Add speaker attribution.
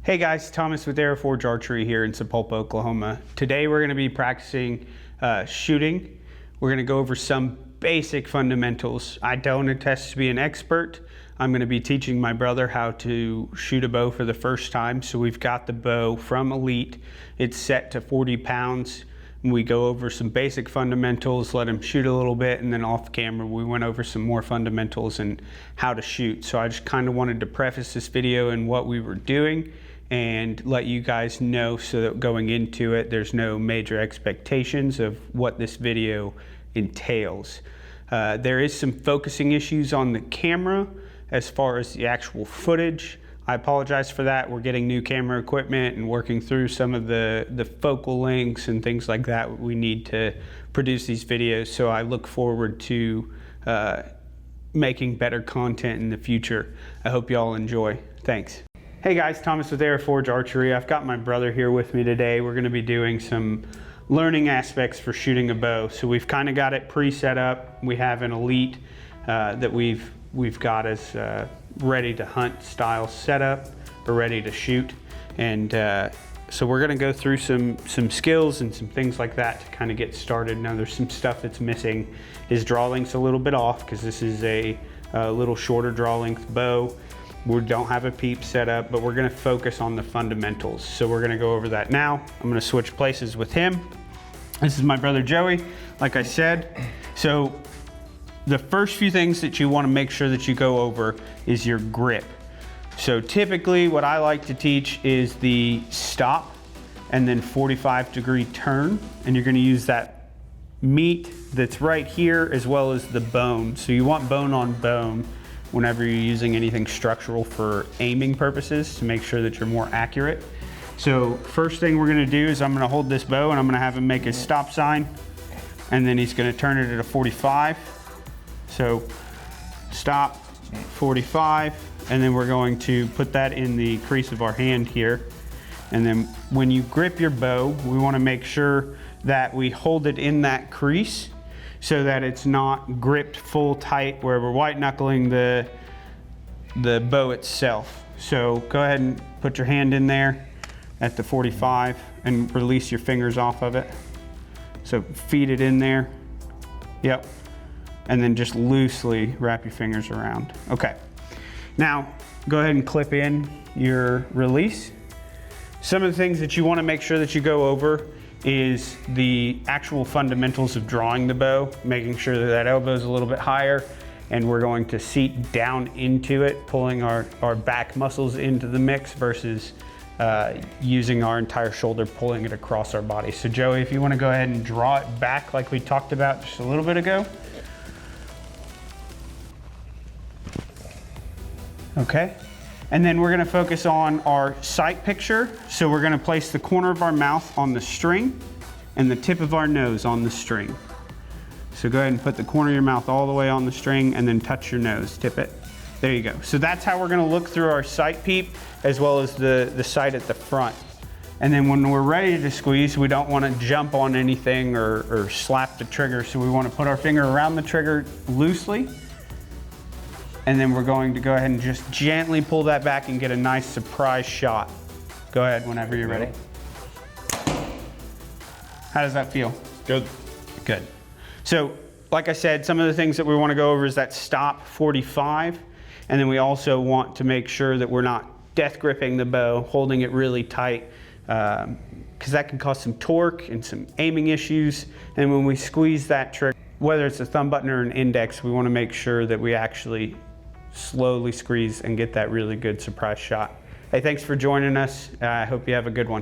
Speaker 1: Hey guys, Thomas with Forge Archery here in Sapulpa, Oklahoma. Today we're going to be practicing shooting. We're going to go over some basic fundamentals. I don't attest to be an expert. I'm going to be teaching my brother how to shoot a bow for the first time. So we've got the bow from Elite. It's set to 40 pounds. We go over some basic fundamentals, let him shoot a little bit, and then off camera we went over some more fundamentals and how to shoot. So I just kind of wanted to preface this video in what we were doing and let you guys know so that going into it there's no major expectations of what this video entails. There is some focusing issues on the camera as far as the actual footage. I apologize for that. We're getting new camera equipment and working through some of the focal lengths and things like that we need to produce these videos. So I look forward to making better content in the future. I hope y'all enjoy. Thanks. Hey guys, Thomas with Forge Archery. I've got my brother here with me today. We're going to be doing some learning aspects for shooting a bow. So we've kind of got it pre-set up. We have an Elite that we've got as ready to hunt style setup or ready to shoot, and so we're going to go through some skills and some things like that to kind of get started. Now there's some stuff that's missing. His draw length's a little bit off because this is a little shorter draw length bow. We don't have a peep set up, but we're going to focus on the fundamentals. So we're going to go over that now. I'm going to switch places with him. This is my brother Joey, like I said. So the first few things that you want to make sure that you go over is your grip. So typically what I like to teach is the stop and then 45-degree turn. And you're going to use that meat that's right here as well as the bone. So you want bone on bone whenever you're using anything structural for aiming purposes to make sure that you're more accurate. So first thing we're going to do is I'm going to hold this bow and I'm going to have him make his stop sign, and then he's going to turn it at a 45. So stop, 45, and then we're going to put that in the crease of our hand here. And then when you grip your bow, we want to make sure that we hold it in that crease so that it's not gripped full tight where we're white knuckling the bow itself. So go ahead and put your hand in there at the 45 and release your fingers off of it. So feed it in there. Yep. And then just loosely wrap your fingers around. Okay. Now, go ahead and clip in your release. Some of the things that you want to make sure that you go over is the actual fundamentals of drawing the bow, making sure that that elbow is a little bit higher, and we're going to seat down into it, pulling our back muscles into the mix versus using our entire shoulder, pulling it across our body. So Joey, if you want to go ahead and draw it back like we talked about just a little bit ago. Okay, and then we're going to focus on our sight picture. So we're going to place the corner of our mouth on the string and the tip of our nose on the string. So go ahead and put the corner of your mouth all the way on the string and then touch your nose, tip it. There you go. So that's how we're going to look through our sight peep as well as the sight at the front. And then when we're ready to squeeze, we don't want to jump on anything or slap the trigger. So we want to put our finger around the trigger loosely. And then we're going to go ahead and just gently pull that back and get a nice surprise shot. Go ahead whenever you're ready. How does that feel?
Speaker 2: Good.
Speaker 1: Good. So, like I said, some of the things that we want to go over is that stop 45. And then we also want to make sure that we're not death gripping the bow, holding it really tight, because that can cause some torque and some aiming issues. And when we squeeze that trigger, whether it's a thumb button or an index, we want to make sure that we actually slowly squeeze and get that really good surprise shot. Hey, thanks for joining us. I hope you have a good one.